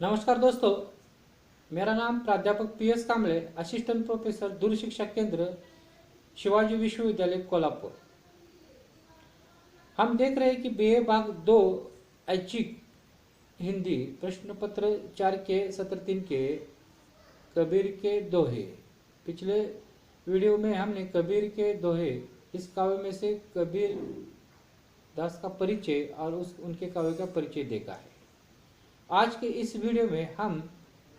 नमस्कार दोस्तों, मेरा नाम प्राध्यापक PS कांबळे, असिस्टेंट प्रोफेसर दूर शिक्षा केंद्र शिवाजी विश्वविद्यालय कोल्हापुर। हम देख रहे हैं कि BA भाग 2 ऐच्छिक हिंदी प्रश्न पत्र 4 के सत्र 3 के कबीर के दोहे। पिछले वीडियो में हमने कबीर के दोहे इस काव्य में से कबीर दास का परिचय और उनके काव्य का परिचय देखा है। आज के इस वीडियो में हम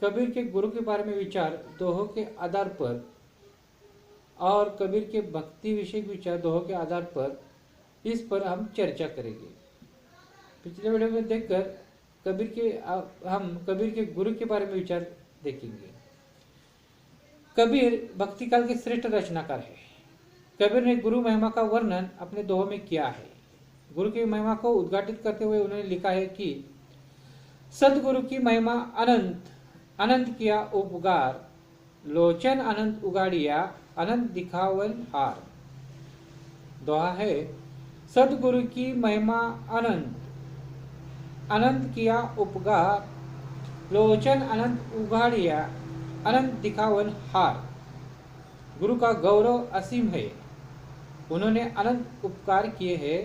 कबीर के गुरु के बारे में विचार दोहों के आधार पर और कबीर के भक्ति विषयक विचार दोहों के आधार पर इस पर हम चर्चा करेंगे। पिछले वीडियो में देखकर हम कबीर के गुरु के बारे में विचार देखेंगे। कबीर भक्ति काल के श्रेष्ठ रचनाकार है। कबीर ने गुरु महिमा का वर्णन अपने दोहों में किया है। गुरु की महिमा को उद्घाटित करते हुए उन्होंने लिखा है कि सदगुरु की महिमा अनंत अनंत किया उपगार, लोचन अनंत उगाड़िया अनंत दिखावन हार। दोहा है, सदगुरु की महिमा अनंत अनंत किया उपगार, लोचन अनंत उगाड़िया अनंत दिखावन हार। गुरु का गौरव असीम है, उन्होंने अनंत उपकार किए हैं।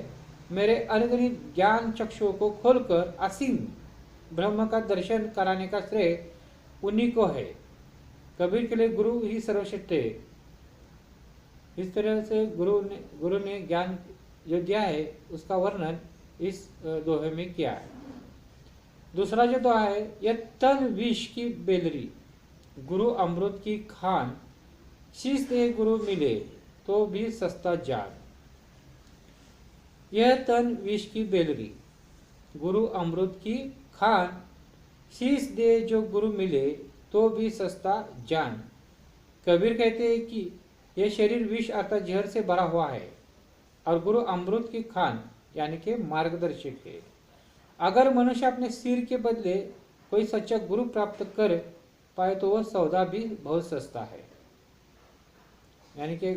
मेरे अनगिनत ज्ञान चक्षुओं को खोलकर असीम ब्रह्म का दर्शन कराने का श्रेय उन्हीं को है। कबीर के लिए गुरु ही सर्वश्रेष्ठ है। इस तरह से गुरु ने ज्ञान जो दिया है उसका वर्णन इस दोहे में किया है। दूसरा जो दोहा है, यह तन विष की बेलरी, गुरु अमृत की खान, शीश दे गुरु मिले तो भी सस्ता जान। यह तन विष की बेलरी, गुरु अमृत की खान, शीश दे जो गुरु मिले तो भी सस्ता जान। कबीर कहते हैं कि यह शरीर विष अर्थात जहर से भरा हुआ है और गुरु अमृत की खान यानी कि मार्गदर्शक है। अगर मनुष्य अपने सिर के बदले कोई सच्चा गुरु प्राप्त कर पाए तो वह सौदा भी बहुत सस्ता है। यानी कि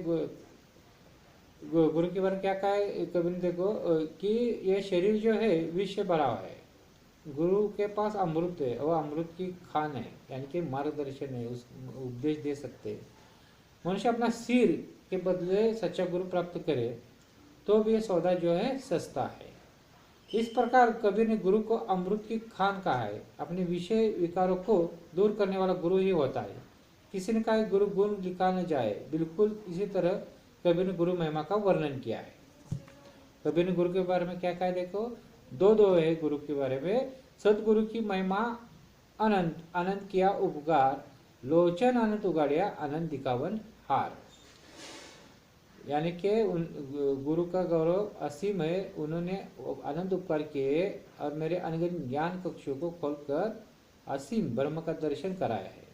गुरु के बारे में क्या कहा है कबीर ने, देखो कि यह शरीर जो है विष से भरा हुआ है, गुरु के पास अमृत है, वह अमृत की खान है यानी कि मार्गदर्शन है, उस उपदेश दे सकते हैं। मनुष्य अपना सिर के बदले सच्चा गुरु प्राप्त करे तो भी यह सौदा जो है सस्ता है। इस प्रकार कबीर ने गुरु को अमृत की खान कहा है। अपने विषय विकारों को दूर करने वाला गुरु ही होता है। किसी ने कहा गुरु गुण लिखा न जाए, बिल्कुल इसी तरह कबीर ने गुरु महिमा का वर्णन किया है। कबीर ने गुरु के बारे में क्या कहा है, देखो दो है गुरु के बारे में। सदगुरु की महिमा अनंत अनंत किया उपकार, लोचन अनंत उगाड़िया अनंत दिखावन हार। यानी कि गुरु का गौरव असीम है, उन्होंने अनंत उपकार किए और मेरे अनगिनत ज्ञान कक्षों को खोलकर असीम ब्रह्म का दर्शन कराया है।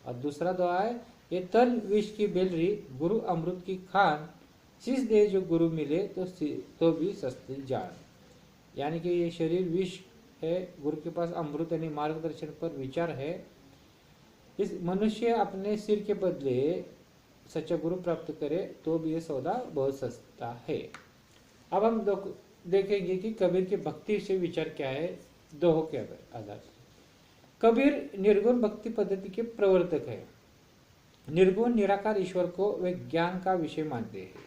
और दूसरा दोहा है, ये तन विष की बेलरी, गुरु अमृत की खान, शीश दे जो गुरु मिले तो भी सस्ती जान। यानी कि ये शरीर विष है, गुरु के पास अमृत यानी मार्गदर्शन पर विचार है। इस मनुष्य अपने सिर के बदले सच्चा गुरु प्राप्त करे तो भी ये सौदा बहुत सस्ता है। अब हम देखेंगे कि कबीर के भक्ति से विचार क्या है दोहों के आधार पर। कबीर निर्गुण भक्ति पद्धति के प्रवर्तक है। निर्गुण निराकार ईश्वर को वे ज्ञान का विषय मानते हैं।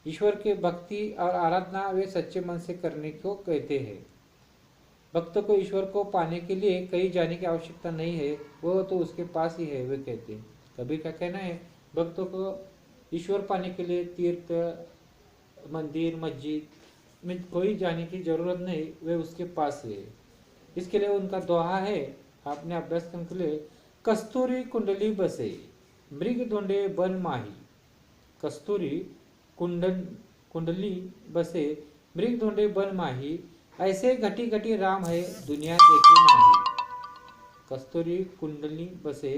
ईश्वर के भक्ति और आराधना वे सच्चे मन से करने को कहते हैं। भक्त को ईश्वर को पाने के लिए कहीं जाने की आवश्यकता नहीं है, वो तो उसके पास ही है, वे कहते हैं। कबीर का कहना है, भक्तों को ईश्वर पाने के लिए तीर्थ, मंदिर, मस्जिद में कोई जाने की जरूरत नहीं, वे उसके पास है। इसके लिए उनका दोहा है, आपने अभ्यास करने के लिए, कस्तूरी कुंडली बसे मृग ढूंढे बन माही। कस्तूरी कुंडली बसे मृग ढूंढे बन माही, ऐसे घटी घटी राम है दुनिया देखे नाही। कस्तूरी कुंडली बसे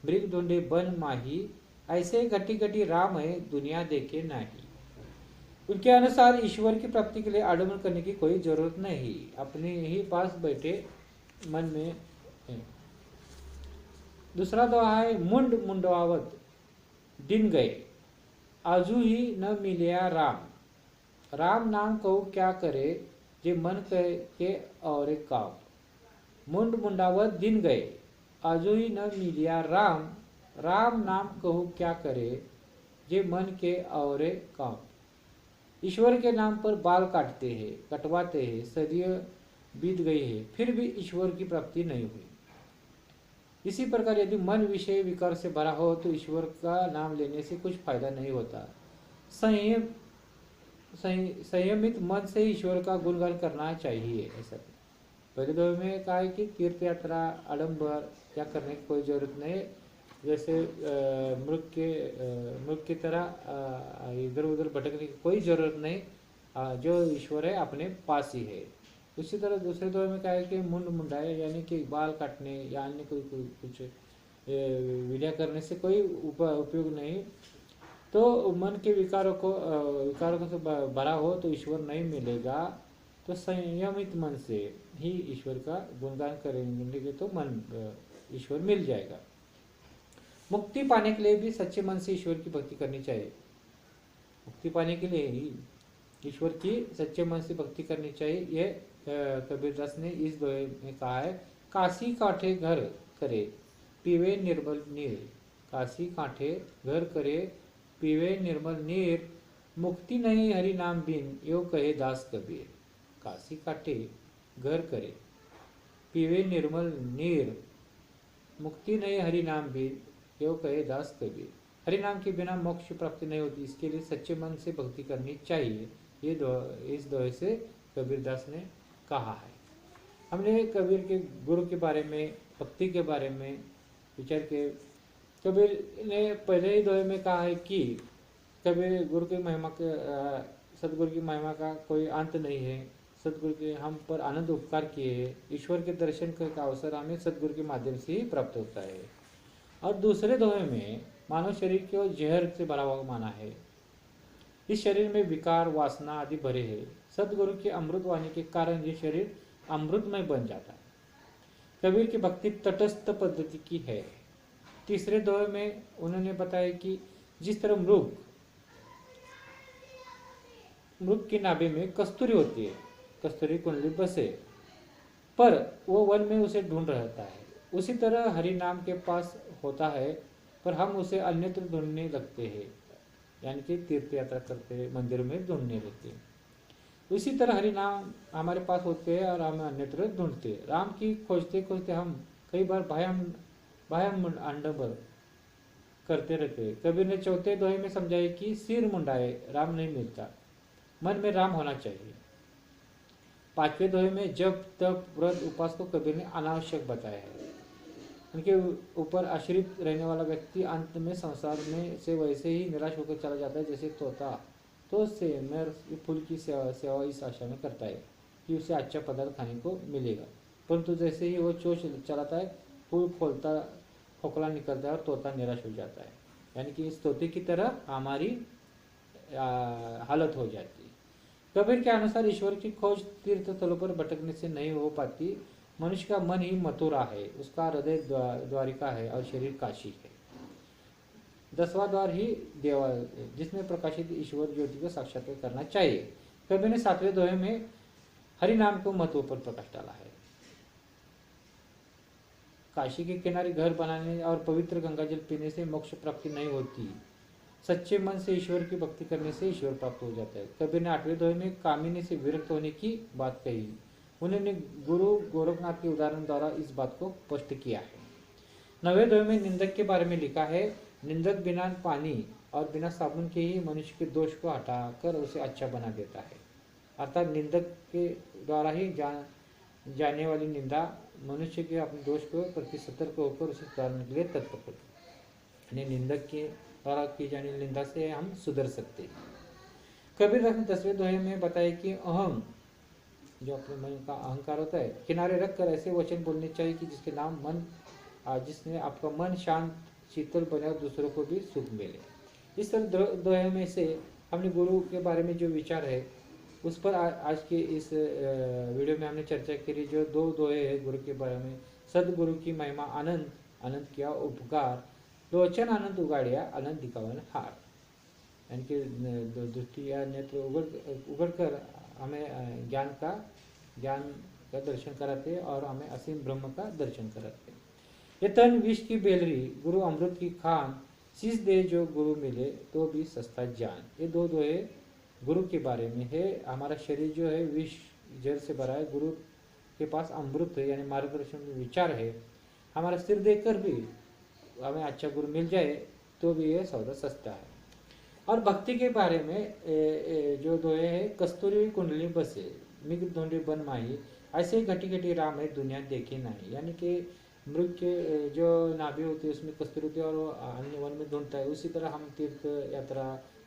मृग ढूंढे बन माही, ऐसे घटी घटी राम है दुनिया देखे नाही। उनके अनुसार ईश्वर की प्राप्ति के लिए आडम्बर करने की कोई जरूरत नहीं, अपने ही पास बैठे मन में है। दूसरा दोहा है, मुंड मुंडवावत दिन गए, आजू ही न मिलिया राम। राम नाम कहूँ क्या करे, जे मन कहे के और काम। मुंड मुंडावर दिन गए, आजोही न मिलिया राम, राम नाम कहूँ क्या करे, जे मन के औरे काम। ईश्वर के नाम पर बाल काटते हैं, कटवाते हैं, सदियों बीत गई है, फिर भी ईश्वर की प्राप्ति नहीं हुई। इसी प्रकार यदि मन विषय विकार से भरा हो तो ईश्वर का नाम लेने से कुछ फायदा नहीं होता। संयम संयमित मन से ईश्वर का गुणगान करना चाहिए। ऐसा पहले दो में कहा है कि तीर्थ यात्रा आडम्बर या करने की कोई जरूरत नहीं, जैसे मृग की तरह इधर उधर भटकने की कोई जरूरत नहीं। जो ईश्वर है अपने पास ही है। उसी तरह दूसरे दौर में कहा है कि मुंड मुंडाए, यानी कि बाल काटने या अन्य कोई कुछ विद्या करने से कोई उपयोग नहीं। तो मन के विकारों से भरा हो तो ईश्वर नहीं मिलेगा। तो संयमित मन से ही ईश्वर का गुणगान करेंगे तो मन ईश्वर मिल जाएगा। मुक्ति पाने के लिए भी सच्चे मन से ईश्वर की भक्ति करनी चाहिए। मुक्ति पाने के लिए ही ईश्वर की सच्चे मन से भक्ति करनी चाहिए। ये कबीरदास ने इस दोहे में कहा है। काशी कांठे घर करे, पीवे निर्मल नीर। काशी कांठे घर करे, पीवे निर्मल नीर। मुक्ति नहीं हरि नाम बिन, यो कहे दास कबीर। काशी कांठे घर करे, पीवे निर्मल नीर। मुक्ति नहीं हरि नाम बिन, यो कहे दास कबीर। हरि नाम के बिना मोक्ष प्राप्ति नहीं होती, इसके लिए सच्चे मन से भक्ति करनी चाहिए। ये इस दोहे से कबीरदास ने कहा है। हमने कबीर के गुरु के बारे में, भक्ति के बारे में विचार के। कबीर ने पहले ही दोहे में कहा है कि कबीर गुरु की महिमा के सदगुरु की महिमा का कोई अंत नहीं है। सदगुरु के हम पर आनंद उपकार किए हैं। ईश्वर के दर्शन का अवसर हमें सदगुरु के माध्यम से ही प्राप्त होता है। और दूसरे दोहे में मानव शरीर को जहर से भरा हुआ माना है। इस शरीर में विकार वासना आदि भरे हैं। सदगुरु की अमृत वाणी के कारण ये शरीर अमृतमय बन जाता है। कबीर की भक्ति तटस्थ पद्धति की है। तीसरे दोहे में उन्होंने बताया कि जिस तरह मृग की नाभि में कस्तूरी होती है, कस्तूरी कुंडली बसे, पर वो वन में उसे ढूंढ रहता है, उसी तरह हरि नाम के पास होता है पर हम उसे अन्यत्र ढूंढने लगते हैं, यानी कि तीर्थ यात्रा करते मंदिर में ढूंढने लगते हैं। उसी तरह हरि नाम हमारे पास होते हैं और हम अन्यत्र ढूंढते हैं। राम की खोजते खोजते हम कई बार भयम आडंबर करते रहते हैं। कबीर ने चौथे दोहे में समझाया कि सिर मुंडाए राम नहीं मिलता, मन में राम होना चाहिए। पांचवें दोहे में जब तप व्रत उपास को कबीर ने अनावश्यक बताया है। उनके ऊपर आश्रित रहने वाला व्यक्ति अंत में संसार में से वैसे ही निराश होकर चला जाता है जैसे तोता तो से मैं फूल की सेवा इस आशा में करता है कि उसे अच्छा पदार्थ खाने को मिलेगा, परंतु जैसे ही वो चोच चलाता है फूल खोलता, खोखला निकलता है और तोता निराश हो जाता है। यानी कि इस तोते की तरह हमारी हालत हो जाती है। कबीर के अनुसार ईश्वर की खोज तीर्थ स्थलों पर भटकने से नहीं हो पाती। मनुष्य का मन ही मथुरा है, उसका हृदय द्वारिका है और शरीर काशी है। 10वां द्वार ही देवालय जिसमें प्रकाशित ईश्वर ज्योति को साक्षात्कार करना चाहिए। कबीर ने 7वें दोहे में हरि नाम को महत्व पर प्रकाश डाला है। काशी के किनारे घर बनाने और पवित्र गंगा जल पीने से मोक्ष प्राप्ति नहीं होती। सच्चे मन से ईश्वर की भक्ति करने से ईश्वर प्राप्त हो जाता है। कबीर ने 8वें दोहे में कामिनी से विरक्त होने की बात कही। उन्होंने गुरु गोरखनाथ के उदाहरण द्वारा इस बात को स्पष्ट किया है। 9वें दोहे में निंदक के बारे में लिखा है। निंदक बिना पानी और बिना साबुन के ही मनुष्य के दोष को हटाकर उसे अच्छा बना देता है। अर्थात निंदक के द्वारा ही जाने वाली निंदा मनुष्य के अपने दोष को प्रति सतर्क होकर उसे सुधारने के लिए तत्पर करती है। निंदक के द्वारा की जाने वाली निंदा से हम सुधर सकते हैं। कबीरदास ने 10वें दोहे में बताया कि अहम जो अपने मन का अहंकार होता है किनारे रखकर ऐसे वचन बोलने चाहिए कि जिसके नाम मन जिसने आपका मन शांत शीतल बने और दूसरों को भी सुख मिले। इस तरह दोहे में से हमने गुरु के बारे में जो विचार है उस पर आज के इस वीडियो में हमने चर्चा करी। जो 2 दोहे है गुरु के बारे में। सदगुरु की महिमा आनंद, आनंद किया उपकार, लोचन आनंद उगाड़िया, आनंद दिखावन हार। यानी कि दृष्टि या नेत्र उगड़ कर हमें ज्ञान का दर्शन कराते और हमें असीम ब्रह्म का दर्शन कराते। ये तन विष की बेलरी, गुरु अमृत की खान, शीश दे जो गुरु मिले तो भी सस्ता जान। ये दो दोहे गुरु के बारे में है। हमारा शरीर जो है विष जल से भरा है, गुरु के पास अमृत है यानी मार्गदर्शन में विचार है। हमारा सिर देखकर भी हमें अच्छा गुरु मिल जाए तो भी ये सौदा सस्ता है। और भक्ति के बारे में जो दोहे है, कस्तूरी कुंडली बसे मिग ढूंढी बन माही, ऐसे ही घटी घटी राम है दुनिया देखी नहीं। यानी कि मृग के जो नाभि होती है उसमें कस्तूरी होती है और वो अन्य वन में ढूंढता है, उसी तरह हम तीर्थ यात्रा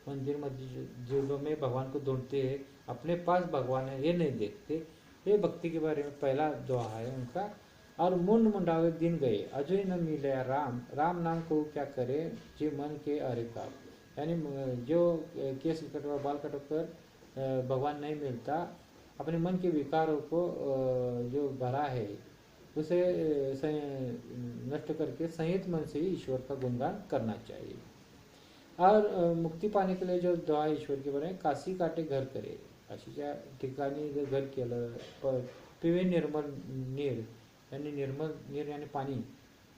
मंदिर मस्जिदों में भगवान को ढूंढते हैं, अपने पास भगवान है ये नहीं देखते। ये भक्ति के बारे में पहला दोहा है उनका। और मुंड मुंडावे दिन गए अजय न मिले राम, राम नाम को क्या करे जी मन के अरे का। यानी जो केस कटवा बाल कटकर भगवान नहीं मिलता, अपने मन के विकारों को जो भरा है उसे नष्ट करके संयत मन से ही ईश्वर का गुणगान करना चाहिए। और मुक्ति पाने के लिए जो दुआ ईश्वर के बारे में, काशी काटे घर करे, काशीच्या ठिकाणी जर घर केलं, पिवे निर्मल नीर यानी निर्मल नीर यानी पानी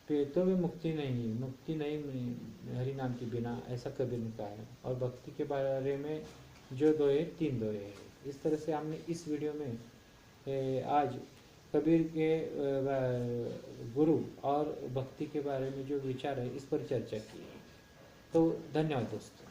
पे तो भी मुक्ति नहीं हरि नाम के बिना, ऐसा कबीर ने कहा है। और भक्ति के बारे में जो दोहे, तीन दोहे हैं। इस तरह से हमने इस वीडियो में आज कबीर के गुरु और भक्ति के बारे में जो विचार है इस पर चर्चा की है। तो धन्यवाद दोस्तों।